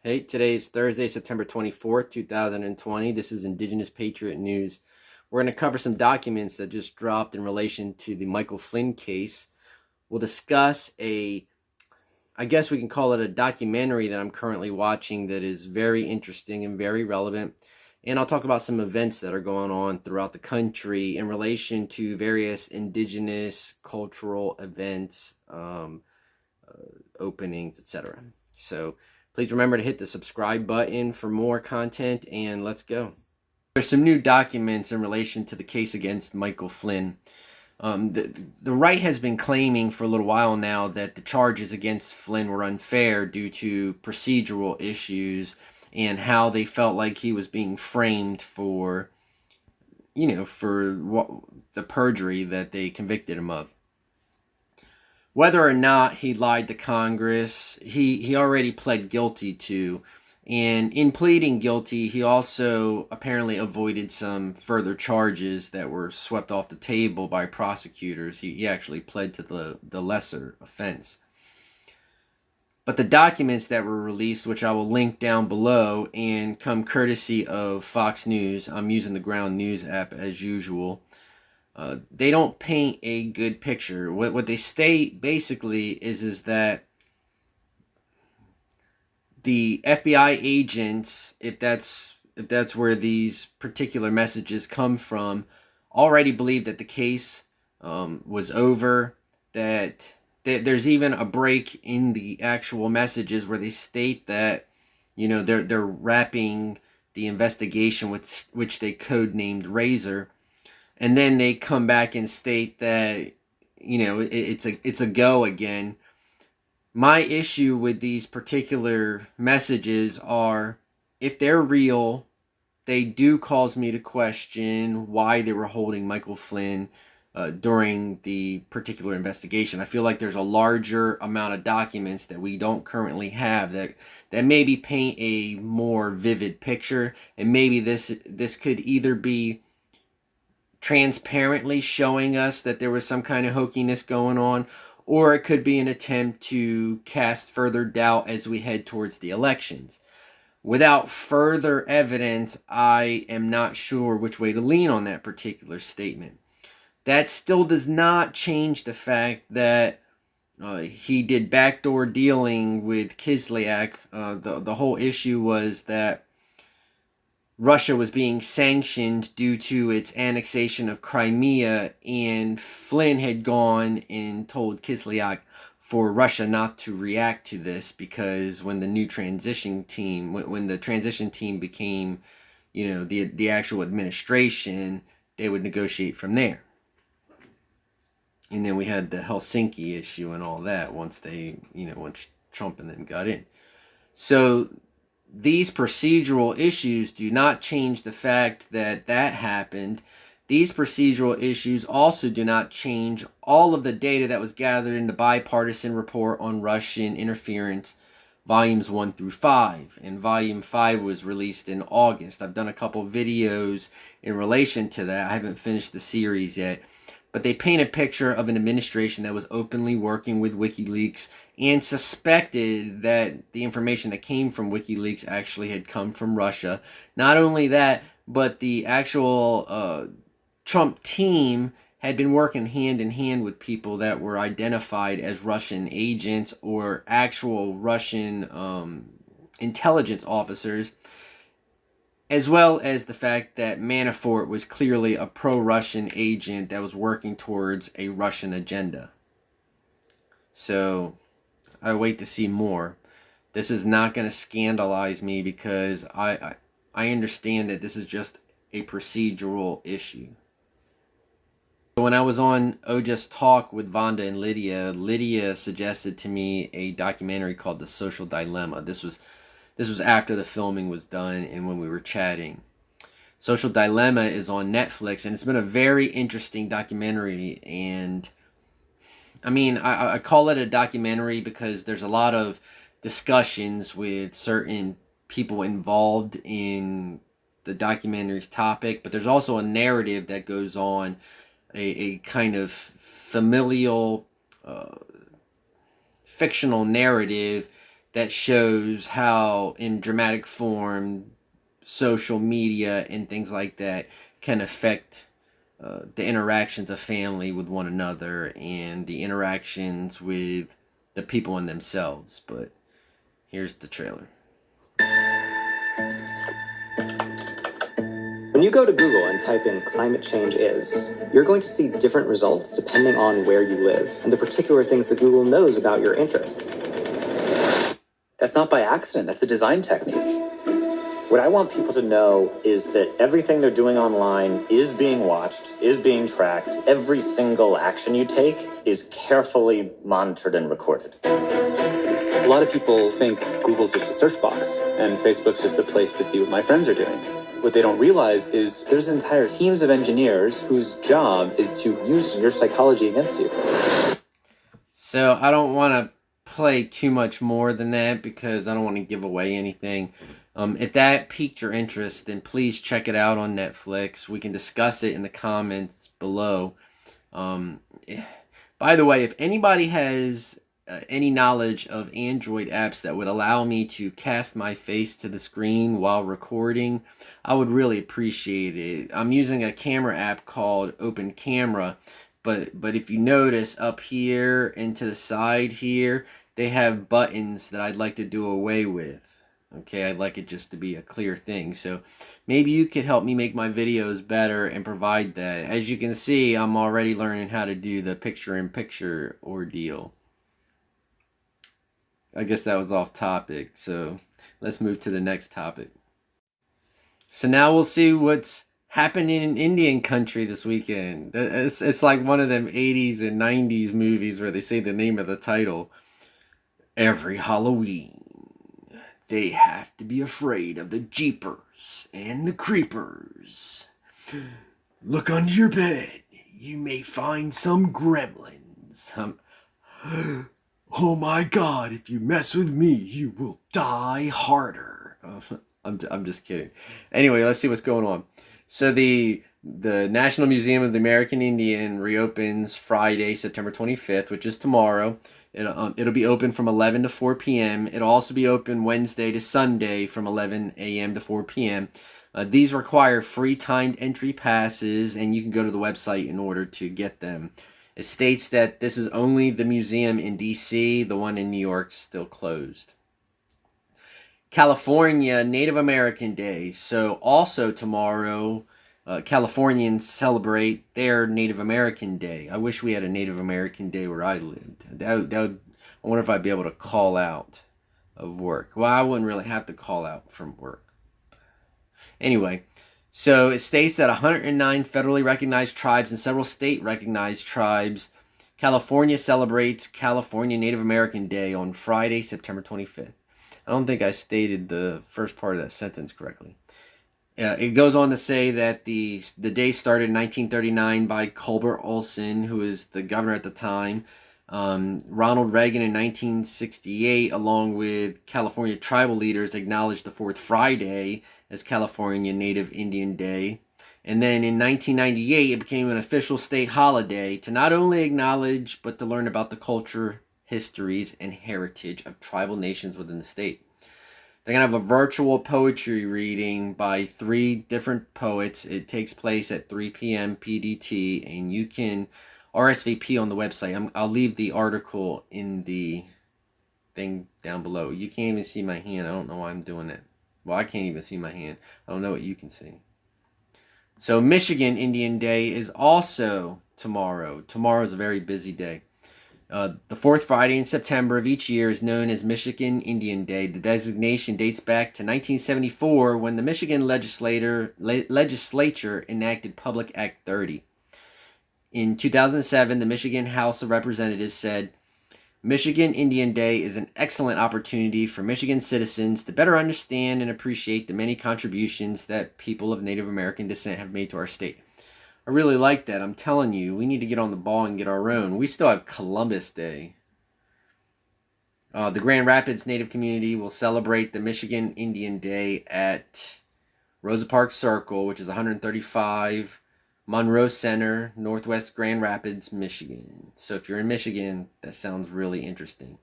Hey, today's Thursday, September 24th, 2020. This is Indigenous Patriot News. We're going to cover some documents that just dropped in relation to the Michael Flynn case. We'll discuss I guess we can call it a documentary that I'm currently watching that is very interesting and very relevant. And I'll talk about some events that are going on throughout the country in relation to various indigenous cultural events, openings, etc. So please remember to hit the subscribe button for more content, and let's go. There's some new documents in relation to the case against Michael Flynn. The right has been claiming for a little while now that the charges against Flynn were unfair due to procedural issues and how they felt like he was being framed for, for the perjury that they convicted him of. Whether or not he lied to Congress, he already pled guilty to. And in pleading guilty, he also apparently avoided some further charges that were swept off the table by prosecutors. He actually pled to the lesser offense. But the documents that were released, which I will link down below and come courtesy of Fox News, I'm using the Ground News app as usual, they don't paint a good picture. What they state basically is that the FBI agents, if that's where these particular messages come from, already believed that the case was over. That there's even a break in the actual messages where they state that they're wrapping the investigation with which they codenamed Razor. And then they come back and state that, it's a go again. My issue with these particular messages are, if they're real, they do cause me to question why they were holding Michael Flynn during the particular investigation. I feel like there's a larger amount of documents that we don't currently have that maybe paint a more vivid picture, and maybe this could either be transparently showing us that there was some kind of hokiness going on, or it could be an attempt to cast further doubt as we head towards the elections. Without further evidence, I am not sure which way to lean on that particular statement. That still does not change the fact that he did backdoor dealing with Kislyak. The whole issue was that Russia was being sanctioned due to its annexation of Crimea, and Flynn had gone and told Kislyak for Russia not to react to this, because when the transition team became, the actual administration, they would negotiate from there. And then we had the Helsinki issue and all that once Trump and them got in. So these procedural issues do not change the fact that happened. These procedural issues also do not change all of the data that was gathered in the bipartisan report on Russian interference, volumes 1 through 5. And volume 5 was released in August. I've done a couple videos in relation to that. I haven't finished the series yet. But they paint a picture of an administration that was openly working with WikiLeaks and suspected that the information that came from WikiLeaks actually had come from Russia. Not only that, but the actual Trump team had been working hand in hand with people that were identified as Russian agents or actual Russian intelligence officers, as well as the fact that Manafort was clearly a pro-Russian agent that was working towards a Russian agenda. So I wait to see more. This is not going to scandalize me, because I understand that this is just a procedural issue. When I was on OJ's Talk with Vonda and Lydia suggested to me a documentary called The Social Dilemma. This was after the filming was done and when we were chatting. Social Dilemma is on Netflix, and it's been a very interesting documentary. And I mean, I call it a documentary because there's a lot of discussions with certain people involved in the documentary's topic, but there's also a narrative that goes on, a kind of familial, fictional narrative that shows how, in dramatic form, social media and things like that can affect the interactions of family with one another and the interactions with the people in themselves. But here's the trailer. When you go to Google and type in climate change is, you're going to see different results depending on where you live and the particular things that Google knows about your interests. That's not by accident, that's a design technique. What I want people to know is that everything they're doing online is being watched, is being tracked. Every single action you take is carefully monitored and recorded. A lot of people think Google's just a search box and Facebook's just a place to see what my friends are doing. What they don't realize is there's entire teams of engineers whose job is to use your psychology against you. So I don't want to play too much more than that because I don't want to give away anything. If that piqued your interest, then please check it out on Netflix. We can discuss it in the comments below. By the way, if anybody has any knowledge of Android apps that would allow me to cast my face to the screen while recording, I would really appreciate it. I'm using a camera app called Open Camera, but if you notice up here and to the side here, they have buttons that I'd like to do away with. Okay, I'd like it just to be a clear thing. So maybe you could help me make my videos better and provide that. As you can see, I'm already learning how to do the picture-in-picture ordeal. I guess that was off topic, so let's move to the next topic. So now we'll see what's happening in Indian country this weekend. It's like one of them 80s and 90s movies where they say the name of the title. Every Halloween, they have to be afraid of the Jeepers and the Creepers. Look under your bed. You may find some gremlins. Oh my God, if you mess with me, you will die harder. I'm just kidding. Anyway, let's see what's going on. So the National Museum of the American Indian reopens Friday, September 25th, which is tomorrow. It'll be open from 11 to 4 p.m. It'll also be open Wednesday to Sunday from 11 a.m. to 4 p.m. These require free timed entry passes, and you can go to the website in order to get them. It states that this is only the museum in D.C., the one in New York's still closed. California Native American Day. So also tomorrow, Californians celebrate their Native American Day. I wish we had a Native American Day where I lived. I wonder if I'd be able to call out of work. Well, I wouldn't really have to call out from work. Anyway, so it states that 109 federally recognized tribes and several state recognized tribes. California celebrates California Native American Day on Friday, September 25th. I don't think I stated the first part of that sentence correctly. It goes on to say that the day started in 1939 by Colbert Olson, who was the governor at the time. Ronald Reagan in 1968, along with California tribal leaders, acknowledged the fourth Friday as California Native Indian Day. And then in 1998, it became an official state holiday to not only acknowledge, but to learn about the culture, histories, and heritage of tribal nations within the state. They're going to have a virtual poetry reading by 3 different poets. It takes place at 3 p.m. PDT, and you can RSVP on the website. I'll leave the article in the thing down below. You can't even see my hand. I don't know why I'm doing it. Well, I can't even see my hand. I don't know what you can see. So Michigan Indian Day is also tomorrow. Tomorrow is a very busy day. The fourth Friday in September of each year is known as Michigan Indian Day. The designation dates back to 1974 when the Michigan legislature enacted Public Act 30. In 2007, the Michigan House of Representatives said, Michigan Indian Day is an excellent opportunity for Michigan citizens to better understand and appreciate the many contributions that people of Native American descent have made to our state. I really like that. I'm telling you, we need to get on the ball and get our own. We still have Columbus Day. The Grand Rapids Native community will celebrate the Michigan Indian Day at Rosa Parks Circle, which is 135 Monroe Center, Northwest Grand Rapids, Michigan. So if you're in Michigan, that sounds really interesting.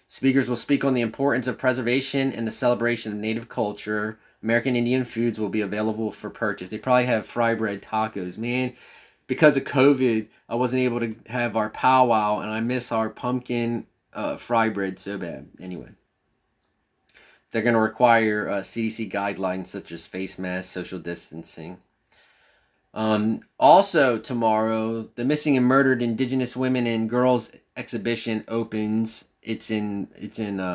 Speakers will speak on the importance of preservation and the celebration of native culture. American Indian foods will be available for purchase. They probably have fry bread tacos. Man, because of COVID, I wasn't able to have our powwow, and I miss our pumpkin fry bread so bad. Anyway, they're going to require CDC guidelines such as face masks, social distancing. Also tomorrow, the Missing and Murdered Indigenous Women and Girls exhibition opens. It's in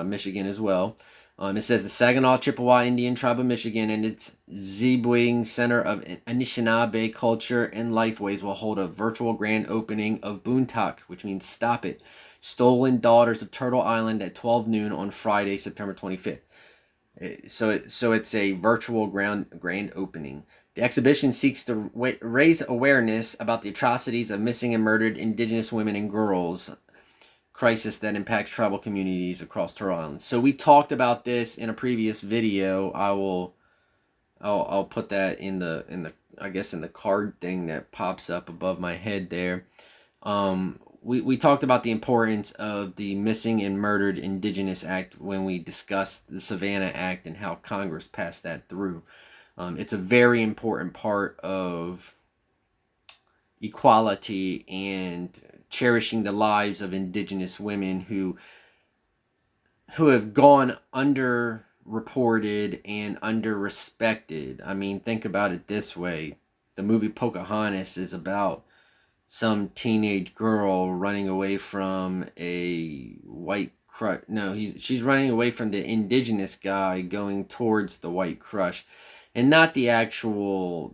Michigan as well. It says the Saginaw Chippewa Indian Tribe of Michigan and its Zebwing Center of Anishinaabe Culture and Lifeways will hold a virtual grand opening of Boontak, which means stop it, Stolen Daughters of Turtle Island at 12 noon on Friday, September 25th. So it's a virtual grand opening. The exhibition seeks to raise awareness about the atrocities of missing and murdered Indigenous women and girls, crisis that impacts tribal communities across Turtle Island. So we talked about this in a previous video. I'll put that in the I guess in the card thing that pops up above my head there. We talked about the importance of the Missing and Murdered Indigenous Act when we discussed the Savannah Act and how Congress passed that through. It's a very important part of equality and cherishing the lives of Indigenous women who have gone underreported and underrespected. I mean, think about it this way. The movie Pocahontas is about some teenage girl running away from a white crush. No, she's running away from the indigenous guy going towards the white crush, and not the actual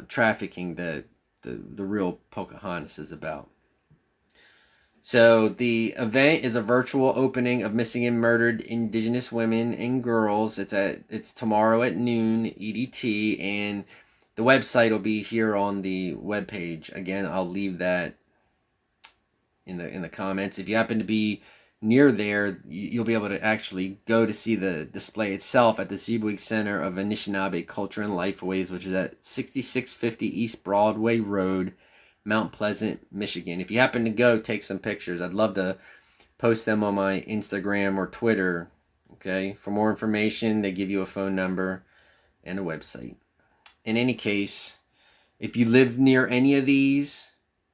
trafficking that the real Pocahontas is about. So the event is a virtual opening of Missing and Murdered Indigenous Women and Girls. It's tomorrow at noon EDT, and the website will be here on the webpage. Again, I'll leave that in the comments. If you happen to be near there, you'll be able to actually go to see the display itself at the Zebwing Center of Anishinaabe Culture and Lifeways, which is at 6650 East Broadway Road, Mount Pleasant, Michigan. If you happen to go, take some pictures. I'd love to post them on my Instagram or Twitter. Okay. For more information, they give you a phone number and a website. In any case, if you live near any of these,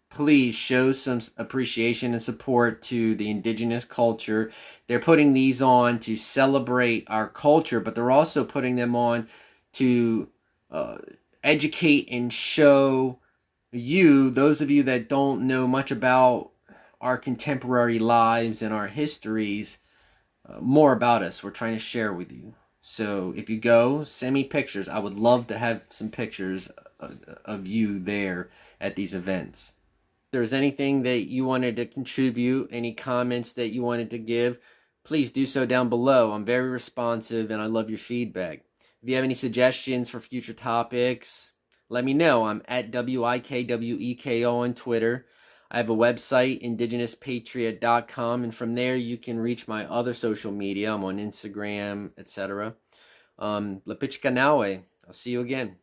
please show some appreciation and support to the indigenous culture. They're putting these on to celebrate our culture, but they're also putting them on to educate and show you, those of you that don't know much about our contemporary lives and our histories, more about us. We're trying to share with you. So if you go, send me pictures. I would love to have some pictures of you there at these events. If there's anything that you wanted to contribute, any comments that you wanted to give, please do so down below. I'm very responsive and I love your feedback. If you have any suggestions for future topics, let me know. I'm at WIKWEKO on Twitter. I have a website, indigenouspatriot.com, and from there you can reach my other social media. I'm on Instagram, etc. Lepichkanawe. I'll see you again.